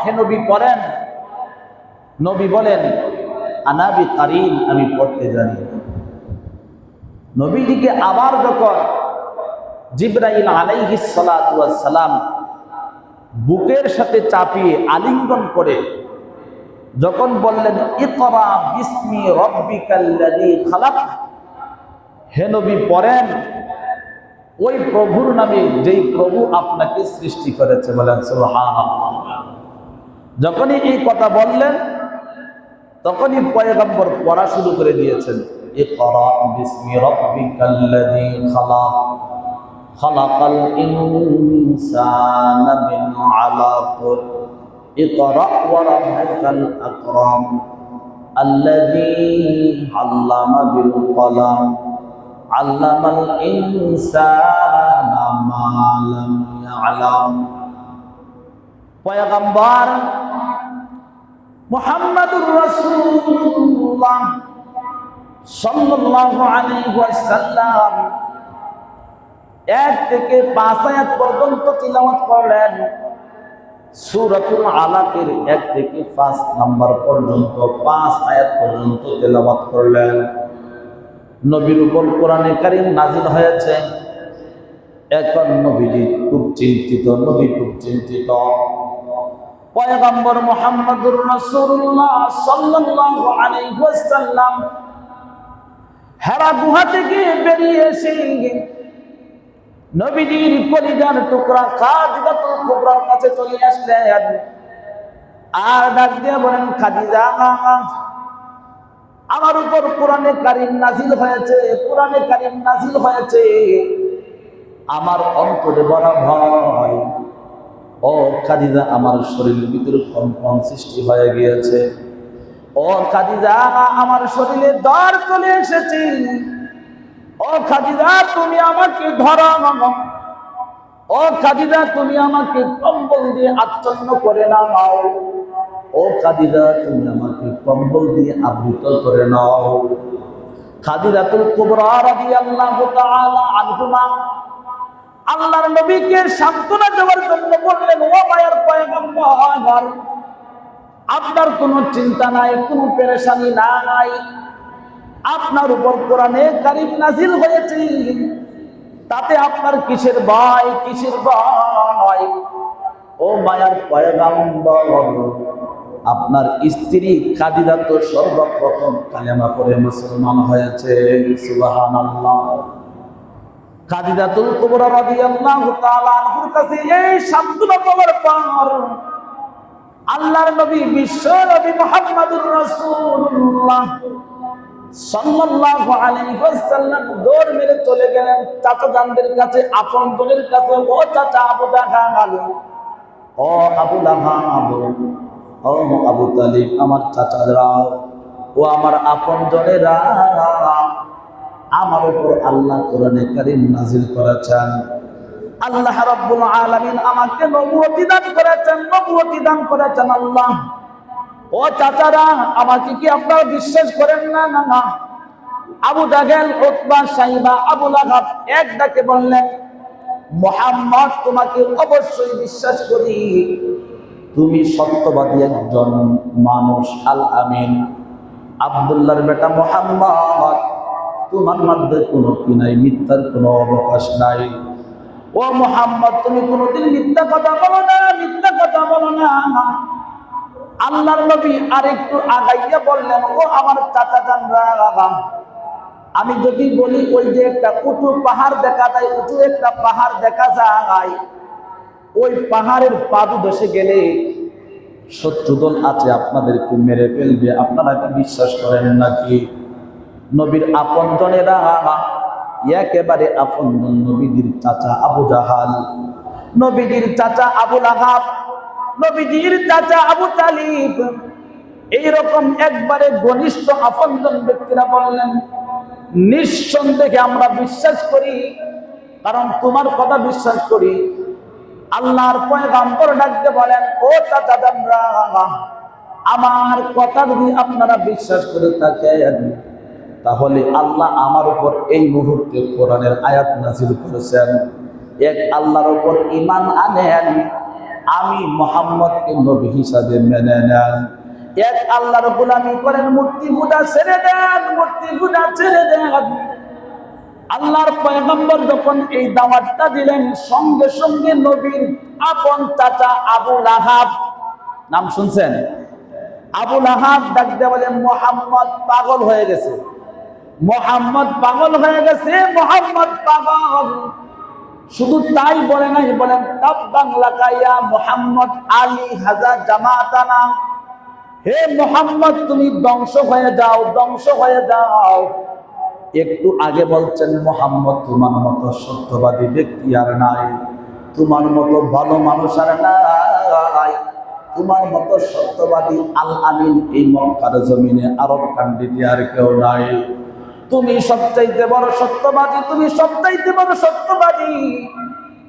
হে নবী পড়েন। নবী বলেন আনা বিকারিন, আমি পড়তে জানি। নবীজিকে আবার যখন জিবরাইল আলাইহিস সালাতু ওয়াস সালাম বুকের সাথে চাপিয়ে আলিঙ্গন করে যখন বললেন ইকরা বিসমি রাব্বিকাল্লাযী খালাক, হে নবী পড়েন ওই প্রভুর নামে যেই প্রভু আপনাকে সৃষ্টি করেছে। বলেন সুবহানাল্লাহ। যখনই এই কথা বললেন তখনই পয়গম্বর পড়া শুরু করে দিয়েছেন ইকরা বিসমি রাব্বিকাল্লাযী খালাক খালাকাল ইনসানা মিন আলাক ইকরা ওয়া রাব্বুকাল আকরাম আল্লাযী আল্লামা বিল কলম আল্লামাল ইনসানা মা লাম ইয়ালাম। পয়গম্বর মুহাম্মাদুর রাসূলুল্লাহ সাল্লাল্লাহু আলাইহি ওয়াসাল্লাম 1 থেকে 5 আয়াত পর্যন্ত তিলাওয়াত করলেন। সূরাতুল আলাকের 1 থেকে 5 নাম্বার পর্যন্ত 5 আয়াত পর্যন্ত তেলাওয়াত করলেন। নবীর উপর কোরআনে কারীম নাযিল হয়েছে। এখন নবীজি খুব চিন্তিত, নবী খুব চিন্তিত। পয়গম্বর মুহাম্মদুর রাসূলুল্লাহ সাল্লাল্লাহু আলাইহি ওয়াসাল্লাম হেরা গুহা থেকে বেরিয়ে এসে নবীজির কলিজার টুকরা খাদিজাতুল কুবরার কাছে চলে আসলেন আর ডাক দিয়ে বলেন, খাদিজা আমার উপর কোরআনে কারীম নাযিল হয়েছে, কোরআনে কারীম নাযিল হয়েছে, আমার অন্তরে বড় ভয়। ও খাদিজা, আমার শরীরের ভিতরে কম্পন সৃষ্টি হয়ে গিয়েছে। ও খাদিজা, আমার শরীরে জ্বর চলে এসেছে। ও খাদিজা, তুমি আমাকে ধরো। ও খাদিজা, তুমি আমাকে কম্বল দিয়ে আচ্ছন্ন করে নাও। ও খাদিজা, তুমি আমাকে কম্বল দিয়ে আবৃত করে নাও। খাদিজাতুল কুবরা রাদিয়াল্লাহু তাআলা আনহুমা আল্লাহর নবীকে সান্ত্বনা দেওয়ার জন্য বললেন, ও মায়ের পয়গম্বর, আপনার কোনো চিন্তা নাই, কোনো পেরেশানি নাই, আপনার উপর কোরআনে কারীম নাযিল হয়েছে, তাতে আপনার কিসের ভয়, কিসের ভয়? ও মায়ার পয়গম্বর, আপনার স্ত্রী খাদিজা তো সর্বপ্রথম কালেমা পড়ে মুসলমান হয়েছে। সুবহানাল্লাহ। খাদিজাতুল কুবরা রাদিয়াল্লাহু তাআলা আনহার কাছে এই সান্ত্বনা পাওয়ার পর আল্লাহর নবী বিশ্ব নবী মুহাম্মদুর রাসূলুল্লাহ সাল্লাল্লাহু আলাইহি ওয়াসাল্লাম দৌড় মেরে চলে গেলেন চাচা জানদের কাছে, আপনজনের কাছে। ও চাচা আবু জাহাল, ও আবু লাহাব, ও আবু তালিব, আমার চাচারা, ও আমার আপনজনেরা, আমার উপর আল্লাহ কোরআনে কারীম নাযিল করেছেন। আল্লাহ রাব্বুল আলামিন আমাকে নবুয়তি দান করেছেন, নবুয়তি দান করেছেন আল্লাহ। ও চাচারা, আমাকে কি আপনারা বিশ্বাস করেন না? না না। আবু জাহেল, উতবা, সাইবা, আবু লাহাব এক ডাকে বললেন, মুহাম্মদ, তোমাকে অবশ্যই বিশ্বাস করি, তুমি সত্যবাদী একজন মানুষ, আল আমিন, আব্দুল্লাহর বেটা মুহাম্মদ, তোমার মধ্যে কোনো কি নাই, মিথ্যার কোনো অবকাশ নাই। ও মুহাম্মদ, তুমি কোনোদিন মিথ্যা কথা বলো না, মিথ্যা কথা বলো না। আল্লাহর নবী আরেকটু আগাইয়া বললেন, ও আমার চাচা জানরা, আমি যদি বলি ওই যে একটা উঁচু পাহাড় দেখা যায়, উঁচু একটা পাহাড় দেখা যায়, ওই পাহাড়ের পাদদেশে গেলে শত্রুদল আছে আপনাদেরকে মেরে ফেলবে, আপনারা কি বিশ্বাস করেন নাকি? নবীর আপনজনেরা, একেবারে আপনজন নবীজির চাচা আবু জাহাল, নবীজির চাচা আবু লাহাব, নবীজির চাচা আবু তালিব, এইরকম একবারে ঘনিষ্ঠ আপনজন ব্যক্তিরা বললেন, নিঃসন্দেহে আমরা বিশ্বাস করি, কারণ তোমার কথা বিশ্বাস করি। আল্লাহর পয়গম্বর ডাকতে বলেন, ও চাচা জানরা, আমার কথা যদি আপনারা বিশ্বাস করে থাকেন, তাহলে আল্লাহ আমার উপর এই মুহূর্তে কোরআনের আয়াত নাযিল করেছেন। এক আল্লাহর উপর ঈমান আনেন, আমি মুহাম্মদকে নবী হিসাবে মেনে নেন, এক আল্লাহর গোলামি করেন, মূর্তি পূজা ছেড়ে দেন, মূর্তি পূজা ছেড়ে দেন। আল্লাহর পয়গম্বর যখন এই দাওয়াতটা দিলেন, সঙ্গে সঙ্গে নবীর আপন চাচা আবু লাহাব, নাম শুনছেন? আবু লাহাব ডাক দিয়ে বলেন, মুহাম্মদ পাগল হয়ে গেছে, মুহাম্মদ পাগল হয়ে গেছে, মুহাম্মদ পাগল। শুধু তাই বলে নাই, বলেন তাব্বান লাকা ইয়া মুহাম্মদ আলী হাযা জামাতানা, হে মুহাম্মদ তুমি ধ্বংস হয়ে যাও, ধ্বংস হয়ে যাও। একটু আগে বলছেন মুহাম্মদ তোমার মতো সত্যবাদী ব্যক্তি আর নাই, তোমার মতো ভালো মানুষ আর নাই, তোমার মতো সত্যবাদী আল আমিন এই মক্কার জমিনে আরব কান্ডিতে আর কেউ নাই। তুমি সবচাইতে বড় সত্যবাদী, তুমি সবচাইতে বড় সত্যবাদী।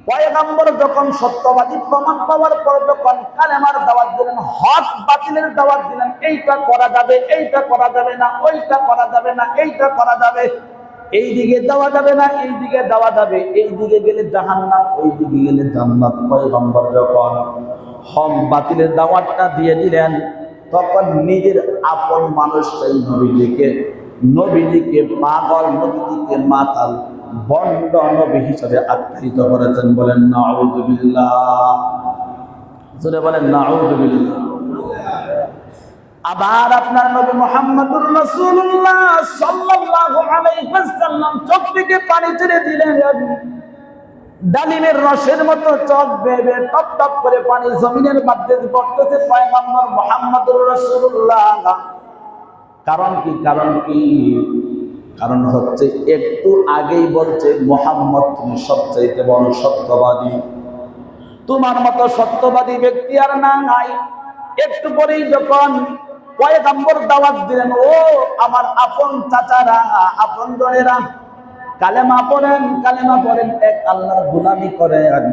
পয়গম্বর যখন সত্যবাদী প্রমাণ পাওয়ার পর যখন কালেমার দাওয়াত দিলেন, হক বাতিলের দাওয়াত দিলেন, এইটা করা যাবে, এইটা করা যাবে না, ওইটা করা যাবে না, এইটা করা যাবে, এই দিকে দেওয়া যাবে না, এই দিকে দেওয়া যাবে, এই দিকে গেলে জাহান্নাম, ওই দিকে গেলে জান্নাত। পয়গম্বর যখন হক বাতিলের দাওয়াতটা দিয়ে দিলেন, তখন নিজের আপন মানুষটাই নবীজিকে পাগল, নবীজিকে মাতাল, বন্ড নবী হিসাবে আখ্যায়িত করেছেন। বলেন নাউযুবিল্লাহ, জোরে বলেন নাউযুবিল্লাহ। আবার আপনার নবী মুহাম্মদুর রাসূলুল্লাহ সাল্লাল্লাহু আলাইহি ওয়াসাল্লাম চোখ থেকে পানি ছেড়ে দিলেন, ডালিমের রসের মতো চোখ বেয়ে টপ টপ করে পানি জমিনের মধ্যে পড়তেছে। পয়গম্বর মুহাম্মদুর রাসূলুল্লাহ, কারণ কি? কারণ কি? কারণ হচ্ছে একটু আগেই বলছে মুহাম্মদ তুমি সবচাইতে বড় সত্যবাদী, তোমার মতো সত্যবাদী ব্যক্তি আর নাই। একটু পরেই যখন পয়গম্বর দাওয়াত দিলেন, ও আমার আপন চাচারা, আপন জনেরা, কালেমা পড়েন, কালেমা পড়েন, এক আল্লাহর গোলামি করেন,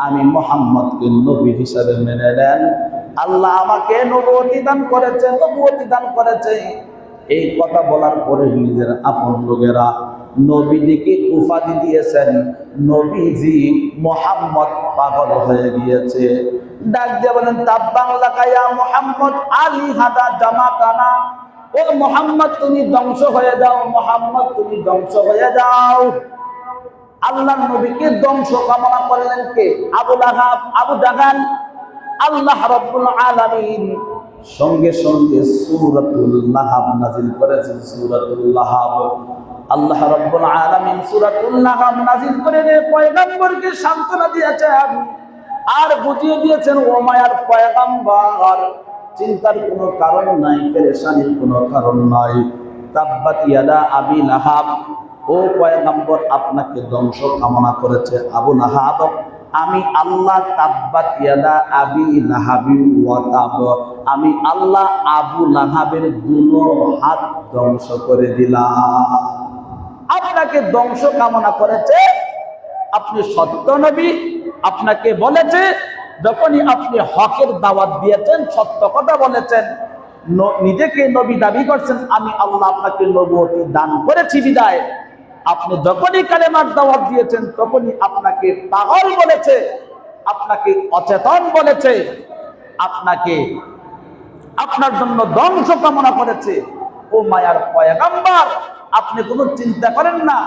আমি মুহাম্মদকে নবী হিসাবে মেনে নেন, আল্লাহ আমাকে নবুয়তি দান করেছে, নবুয়তি দান করেছে। এই কথা বলার পরে নিজের আপন লোকেরা নবীজিকে উপাধি দিয়েছেন, নবীজি মুহাম্মদ পাগল হয়ে গিয়েছে। ডাক দিয়ে বলেন তাব্বান লাকা ইয়া মুহাম্মদ আলী হাযা জামাতানা, ও মুহাম্মদ তুমি ধ্বংস হয়ে যাও, মুহাম্মদ তুমি ধ্বংস হয়ে যাও। আল্লাহর নবীকে ধ্বংস কামনা করলেন কে? আবু লাহাব, আবু জাহাল। আল্লাহ রাব্বুল আলামিন সঙ্গে সঙ্গে সূরাতুল লাহাব নাযিল করেছেন। সূরাতুল লাহাব, আল্লাহ রাব্বুল আলামিন সূরাতুল লাহাব নাযিল করে পয়গম্বরকে সান্ত্বনা দিয়েছেন আর বুঝিয়ে দিয়েছেন, ও মায়ার পয়গম্বর, চিন্তার কোনো কারণ নাই, পেরেশানির কোনো কারণ নাই। তাব্বাত ইয়াদা আবি লাহাব, ও পয়গম্বর আপনাকে ধ্বংস কামনা করেছে আবু লাহাব, আমি আল্লাহ তাব্বাত ইয়াদা আবি লাহাবি ওয়া তাব, আমি আল্লাহ আবু লাহাবের দুনো হাত ধ্বংস করে দিলাম। আপনাকে ধ্বংস কামনা করেছে, আপনি সত্য নবী, আপনাকে বলেছে, যখনই আপনি হকের দাওয়াত দিয়েছেন, সত্য কথা বলেছেন, নিজেকে নবী দাবি করছেন, আমি আল্লাহ আপনাকে নবুয়তি দান করেছি বিদায় আপনি যখনই কালেমার দাওয়াত দিয়েছেন, তখনই আপনাকে পাগল বলেছে, আপনাকে অচেতন বলেছে, আপনাকে আপনার জন্য ধ্বংস কামনা করেছে। ও মায়ার পয়গম্বর, আপনি কোনো চিন্তা করেন না,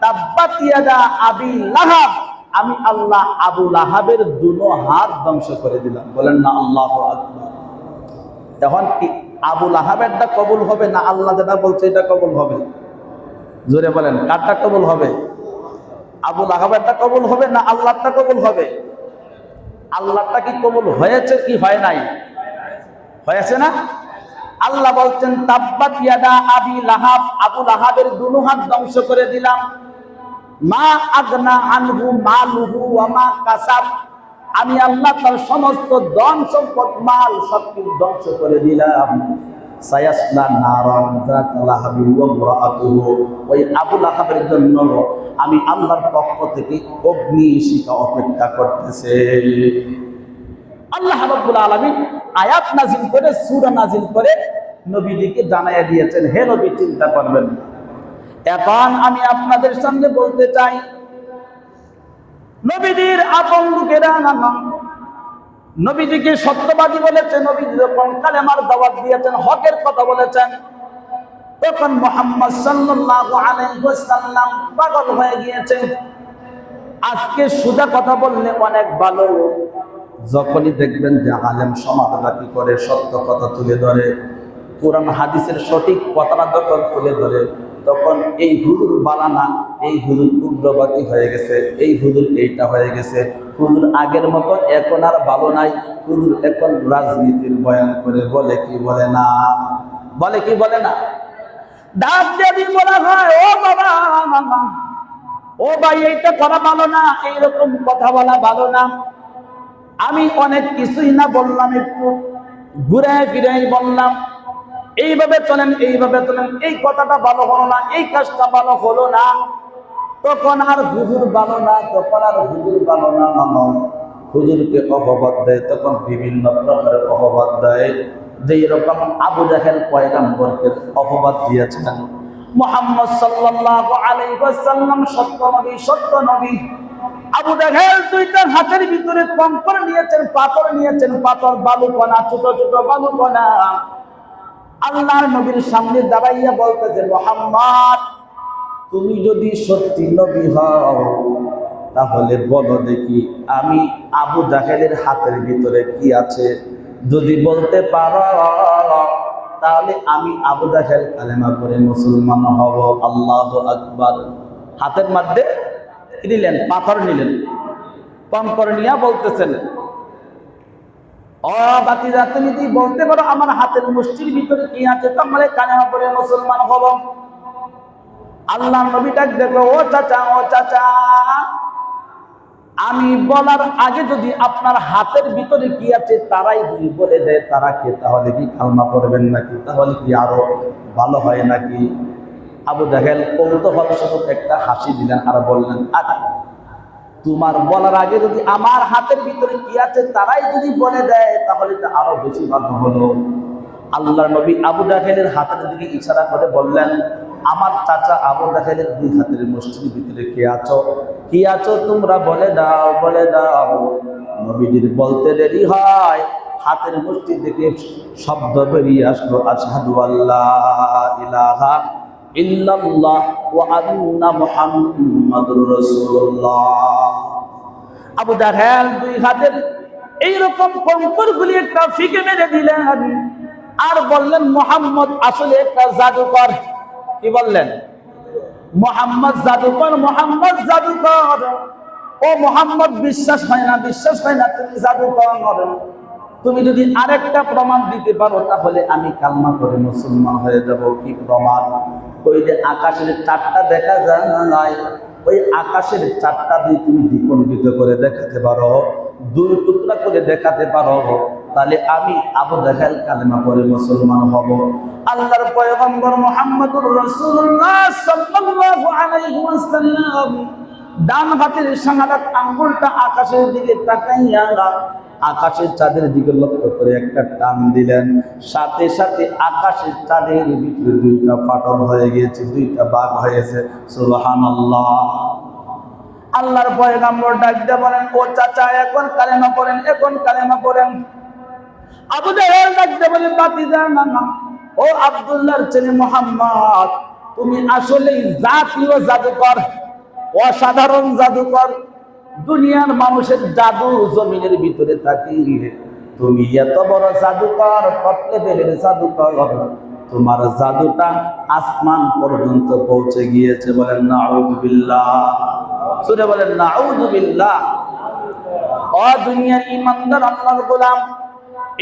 তাব্বাত ইয়াদা আবি লাহাব, আমি আল্লাহ আবু লাহাবের দুনো হাত ধ্বংস করে দিলাম। বলেন না আল্লাহু আকবার। এখন কি আবু লাহাবেরটা কবুল হবে না আল্লাহ যেটা বলছে এটা কবুল হবে? জোরে বলেন, কারটা কবুল হবে? আবু লাহাবেরটা কবুল হবে না আল্লাহটা কবুল হবে? আল্লাহটা কি কবুল হয়েছে কি হয় নাই? হয়েছে না? আল্লাহ বলছেন তাব্বাত ইয়াদা আবি লাহাব, আবু লাহাবের দুনো হাত ধ্বংস করে দিলাম। মা আগনা আনহু মালুহু ওয়া মা কাসাব, আমি আল্লাহ তার সমস্ত ধন সম্পদ মাল সবকিছু ধ্বংস করে দিলাম। সায়াসলা নারান যাতা লাহাবি ওয়া ইমরাআতুহু, ওই আবু লাহাবের জন্য আমি আল্লাহর পক্ষ থেকে অগ্নি শিখা অপেক্ষা করতেছে। আল্লাহ রাব্বুল আলামিন আয়াত নাযিল করে, সূরা নাযিল করে নবীজিকে জানাইয়া দিয়েছেন, হে নবী চিন্তা করবেন না। এখন আমি আপনাদের সামনে বলতে চাই, নবীজির আপন লোকেরা নবীজিকে সত্যবাদী বলেছে, নবীজি যখন কালেমার দাওয়াত দিয়েছেন, হকের কথা বলেছেন, তখন মুহাম্মদ সাল্লাল্লাহু আলাইহি ওয়াসাল্লাম পাগল হয়ে গিয়েছে। আজকে সোজা কথা বললে অনেক ভালো, যখনই দেখবেন যে আলেম সমাজরা কি করে সত্য কথা তুলে ধরে, কোরআন হাদিসের সঠিক কথাটা যখন তুলে ধরে, তখন এই হুজুর বালানা, এই হুজুর উগ্রবাদী হয়ে গেছে, এই হুজুর এইটা হয়ে গেছে, হুজুর আগের মতো এখন আর ভালো নাই, হুজুর এখন রাজনীতির বয়ান করে, বলে কি বলে না, বলে কি বলে না। ডাক যদি বলা হয়, ও বাবা, ও ভাই, এইটা করা ভালো না, এইরকম কথা বলা ভালো না, আমি অনেক কিছুই না বললাম, একটু ঘুরে ফিরে বললাম, এইভাবে চলেন, এইভাবে চলেন, এই কথাটা ভালো হলো না, এই কাজটা ভালো হলো না, তখন আর হুজুর ভালো না, তখন আর হুজুর ভালো না, হুজুরকে অপবাদ দেয়, তখন বিভিন্ন প্রকারের অপবাদ দেয়, যে এরকম আবু জাহেল পয়গম্বরকে অপবাদ দিয়েছেন। মুহাম্মদ সাল্লাল্লাহু আলাইহি ওয়াসাল্লাম সত্য নবী, সত্য নবী। আবু জাহেল দুইটা হাতের ভিতরে কঙ্কর নিয়েছেন, পাথর নিয়েছেন, পাথর বালুকণা, ছোট ছোট বালুকণা। আল্লাহর নবীর সামনে দাঁড়াইয়া বলতেছে, মুহাম্মদ, তুমি যদি সত্যি নবী হও, তাহলে বলো দেখি আমি আবু জাহেলের হাতের ভিতরে কি আছে, যদি বলতে পারো তাহলে আমি আবু জাহেল কালেমা পড়ে মুসলমান হব। আল্লাহু আকবার। হাতের মধ্যে নিলেন, পাথর নিলেন, কঙ্কর নিয়ে বলতেছেন, ও বাতিজা, তুমি যদি বলতে পারো আমার হাতের মুষ্টির ভিতরে কি আছে, তাহলে কালেমা পড়ে মুসলমান হব। আল্লাহ নবী ডাক দেখলো, ও চাচা, ও চাচা, আমি বলার আগে যদি আপনার হাতের ভিতরে কি আছে তারাই যদি বলে দেয় তারা কে, তাহলে কি কালমা পড়বেন নাকি, তাহলে কি আরো ভালো হয় নাকি? আবু জাহেল কৌতূহল স্বরূপ একটা হাসি দিলেন আর বললেন, আচ্ছা, তোমার বলার আগে যদি আমার হাতের ভিতরে কি আছে তারাই যদি বলে দেয় তাহলে তো আরো বেশি ভালো হলো। আল্লাহর নবী আবু জাহেলের হাতের দিকে ইশারা করে বললেন, আমার চাচা আবু জাহেলের দুই হাতের মুষ্টির ভিতরে কে আছো, কি আছো তোমরা বলে দাও, বলে দাও। নবীজির বলতে দেরি হয়, হাতের মুষ্টি থেকে শব্দ বেরিয়ে আসলো, আশহাদু আল্লা ইলাহা ইল্লাল্লাহ ওয়া আন্না মুহাম্মাদুর রাসূলুল্লাহ। আবু জাহেল দুই হাতের এইরকম কঙ্করগুলি একটা ফিকে মেরে দিলেন আর বললেন, মুহাম্মদ আসলে একটা জাদুকর। কি বললেন? মুহাম্মদ জাদুকর, মুহাম্মদ জাদুকর। ও মুহাম্মদ, বিশ্বাস হয় না, বিশ্বাস হয় না, তুমি জাদুকর। তুমি যদি আরেকটা প্রমাণ দিতে পারো তাহলে আমি কালমা করে মুসলমান হয়ে যাব। কি প্রমাণ? ওই যে আকাশের চারটা দেখা যায় না, ওই আকাশের চারটা দিয়ে তুমি দ্বিখণ্ডিত করে দেখাতে পারো, দুই টুকরা করে দেখাতে পারো, তাহলে আমি আবু জাহেল কালেমা পড়ে মুসলমান হব। আল্লাহর পয়গম্বর মুহাম্মদুর রাসূলুল্লাহ সাল্লাল্লাহু আলাইহি ওয়াসাল্লাম ডান হাতের শাহাদাত আঙ্গুলটা আকাশের দিকে তাকাইয়া আকাশের চাঁদের দিকে লক্ষ্য করে একটা টান দিলেন, সাথে সাথে আকাশের চাঁদের ভিতরে দুইটা ফাটল হয়ে গিয়েছে, দুইটা ভাগ হয়েছে। সুবহানাল্লাহ। আল্লাহর পয়গম্বর ডাক দিয়ে বলেন, ও চাচা, এখন কালেমা পড়েন, এখন কালেমা পড়েন। আবু জাহেল ডাক দিয়ে বলেন, বাতিজা, না না, ও আব্দুল্লাহর ছেলে মুহাম্মদ, তুমি আসলেই জাতীয় জাদুকর, অসাধারণ জাদুকর। দুনিয়ার মানুষের জাদু জমিনের ভিতরে থাকি, তুমি এত বড় জাদুকর, টপ লেভেলের জাদুকর, তোমার জাদুটা আসমান পর্যন্ত পৌঁছে গিয়েছে। বলেন নাউযুবিল্লাহ, সুরে বলেন নাউযুবিল্লাহ। ও দুনিয়ার ঈমানদার আল্লাহর গোলাম,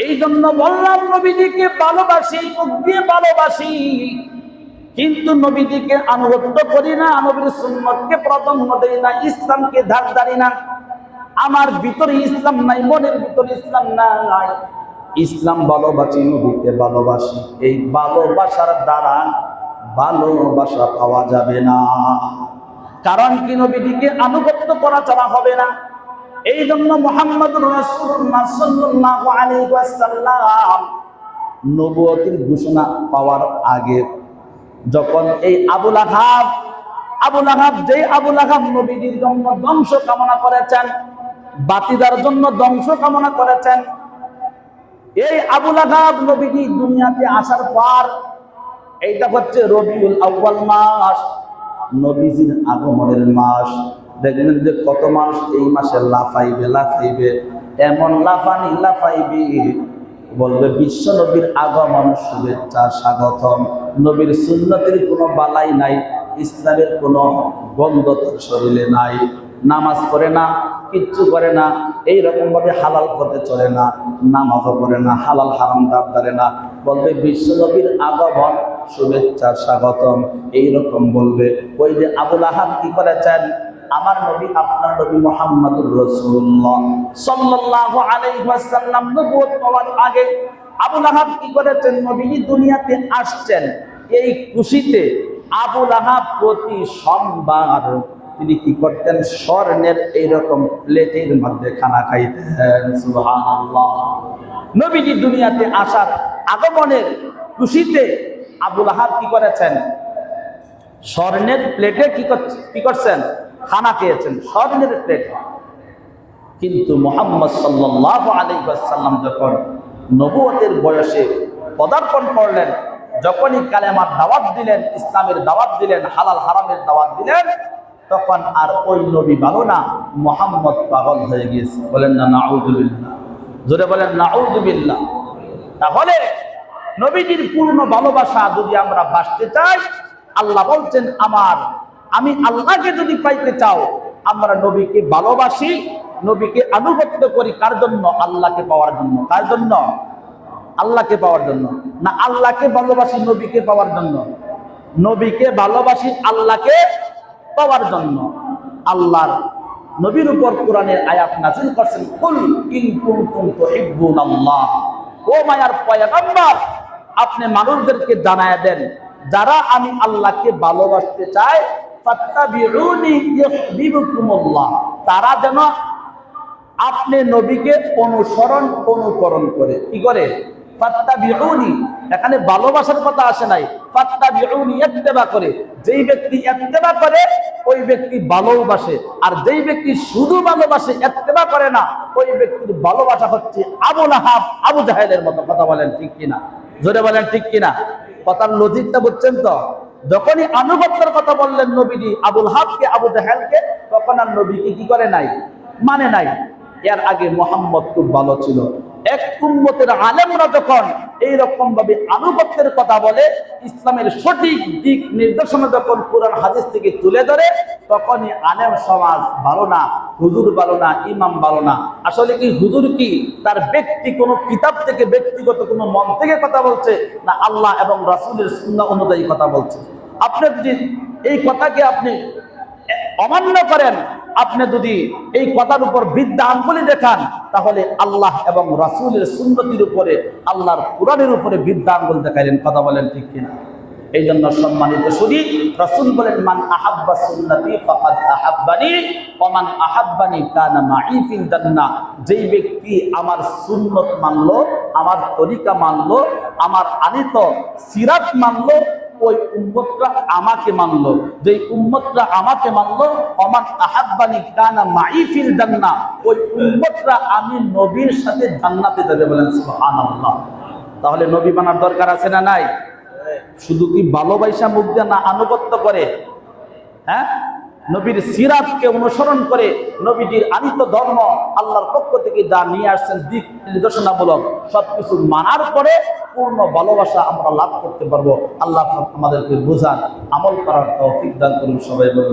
এই জন্য বললাম নবীজিকে ভালোবাসি, মুখ দিয়ে ভালোবাসি, কিন্তু নবীজিকে আনুগত্য করি না, নবীর সুন্নতকে প্রাধান্য দেই না, ইসলামকে ধার ধারি না। আমার ভিতরে ইসলাম নাই, মনের ভিতরে ইসলাম নাই। ইসলাম ভালোবাসি, নবীকে ভালোবাসি, এই ভালোবাসার দ্বারা ভালোবাসা পাওয়া যাবে না। কারণ কি? নবীজিকে আনুগত্য করা ছাড়া হবে না। এই জন্য মুহাম্মদুর রাসূলুল্লাহ সাল্লাল্লাহু আলাইহি ওয়াসাল্লাম নবুয়তের ঘোষণা পাওয়ার আগে যখন এই আবু লাহাব যেই আবু লাহাব নবীজির জন্য ধ্বংস কামনা করেছেন, বাতিদার জন্য ধ্বংস কামনা করেছেন। এই আবু লাহাব নবীজি দুনিয়াতে আসার পর, এইটা হচ্ছে রবিউল আউয়াল মাস, নবীজির আগমনের মাস। দেখবেন যে কত মানুষ এই মাসে লাফাইবে, এমন লাফাইবে, বলবে বিশ্ব নবীর আগমন, শুভেচ্ছা, স্বাগতম। নবীর সুন্নতের কোনো বালাই নাই, ইসলামের কোনো গন্ধ তার শরীরে নাই, নামাজ পড়ে না, কিচ্ছু করে না, এইরকম ভাবে হালাল পথে চলে না, নামাজও পড়ে না, হালাল হারাম দাব ধরে না, বলবে বিশ্ব নবীর আগমন, শুভেচ্ছা, স্বাগতম, এইরকম বলবে। ওই যে আবু লাহাব কি করেছেন, আমার নবী, আপনার নবী মুহাম্মদুর রাসূলুল্লাহ সাল্লাল্লাহু আলাইহি ওয়াসাল্লাম নবুয়ত পাওয়ার আগে আবু লাহাব কি করেছেন, নবীজি দুনিয়াতে আসছেন, এই খুশিতে আবু লাহাব প্রতি সোমবার তিনি কি করতেন, স্বর্ণের এইরকম প্লেটের মধ্যে খানা খাইতেন। সুবহানাল্লাহ। নবীজি দুনিয়াতে আসার আগমনের খুশিতে আবু লাহাব কি করেছেন, স্বর্ণের প্লেটে কি করছেন, খানা খেয়েছেন, স্বর্ণের প্লেটে। কিন্তু মুহাম্মদ সাল্লাল্লাহু আলাইহি ওয়াসাল্লাম যখন নবুয়তের বয়সে পদার্পণ করলেন, যখনই কালেমার দাওয়াত দিলেন, ইসলামের দাওয়াত দিলেন, হালাল হারামের দাওয়াত দিলেন, তখন আর ওই নবী ভালো না, মুহাম্মদ পাগল হয়ে গিয়েছে। বলেন না নাউযুবিল্লাহ, জোরে বলেন নাউযুবিল্লাহ। তাহলে নবীজির পূর্ণ ভালোবাসা যদি আমরা বাসতে চাই, আল্লাহ বলছেন, আমি আল্লাহকে যদি পাইতে চাও, আমরা নবীকে ভালোবাসি, নবীকে আনুগত্য করি। কার জন্য? আল্লাহকে পাওয়ার জন্য। কার জন্য? আল্লাহকে পাওয়ার জন্য না, আল্লাহকে ভালোবাসি নবীকে পাওয়ার জন্য? নবীকে ভালোবাসি আল্লাহকে পাওয়ার জন্য। আল্লাহর নবীর উপর কোরআনের আয়াত নাযিল করছেন, কুল ইন কুনতুম তুহিব্বুনাল্লাহ, ও মায়ার পয়গম্বর, আপনি মানুষদেরকে জানায়া দেন, যারা আমি আল্লাহকে ভালোবাসতে চায়, ফাত্তাবিউনি ইউহিব্বুকুমুল্লাহ, তারা যেন আপনি নবীকে অনুকরণ করে। কি করে? ফাত্তাবিউনি, এখানে ভালোবাসার কথা আসে নাই, ফাত্তাবিউনি ইত্তেবা করে। যেই ব্যক্তি ইত্তেবা করে ওই ব্যক্তি ভালোবাসে, আর যেই ব্যক্তি শুধু ভালোবাসে ইত্তেবা করে না, ওই ব্যক্তির ভালোবাসা হচ্ছে আবু লাহাব, আবু জাহেলের মতো। কথা বলেন ঠিক কিনা? জোরে বলেন ঠিক কিনা? কথার লজিকটা বুঝছেন তো? যখনই আনুগত্যের কথা বললেন নবীজি আবু লাহাবকে, আবু জাহেলকে, তখন আর নবীকে কি করে নাই, মানে নাই। এর আগে মুহাম্মদ খুব ভালো ছিল। এক উম্মতের আলেমরা যখন এইরকম ভাবে আনুগত্যের কথা বলে, ইসলামের সঠিক দিক নির্দেশনা যখন কুরআন হাদিস থেকে তুলে ধরে, তখনই আলেম সমাজ ভালো না, হুজুর ভালো না, ইমাম ভালো না। আসলে কি হুজুর কি তার ব্যক্তি কোনো কিতাব থেকে, ব্যক্তিগত কোনো মন থেকে কথা বলছে, না আল্লাহ এবং রাসূলের সুন্নাহ অনুযায়ী কথা বলছে? আপনি যদি এই কথাকে আপনি অমান্য করেন, আপনি যদি এই কথার উপর বৃদ্ধা আঙ্গুলি দেখান, তাহলে আল্লাহ এবং রাসূলের সুন্নতির উপরে, আল্লাহর কোরআনের উপরে বৃদ্ধা আঙ্গুল দেখাইলেন। কথা বলেন ঠিক কিনা? এই জন্য সম্মানিত শুধু রাসূল বলেন, মান আহাব্বা সুন্নতি ফাকাদ আহাব্বানি ওয়া মান আহাব্বানি কানা মাই ফিল জান্নাহ। যেই ব্যক্তি আমার সুন্নত মানলো, আমার তরিকা মানলো, আমার আনিত সিরাত মানলো, ওই উম্মতরা আমাকে মানলো। যেই উম্মতরা আমাকে মানলো, ওমান আহাব্বানি কানা মাই ফিল জান্নাহ, ওই উম্মতরা আমি নবীর সাথে জান্নাতে যাবে। বলেন সুবহানাল্লাহ। তাহলে নবী মানার দরকার আছে না নাই? শুধু কি ভালোবাসা মুখ দিয়ে না আনুগত্য করে, হ্যাঁ, নবীর সিরাতকে অনুসরণ করে, নবীজির আনিত ধর্ম আল্লাহর পক্ষ থেকে যা নিয়ে আসছেন দিক নির্দেশনামূলক, সবকিছু মানার পরে পূর্ণ ভালোবাসা আমরা লাভ করতে পারবো। আল্লাহ আমাদেরকে বোঝান, আমল করার তৌফিক দান করুন। সবাই বলুন।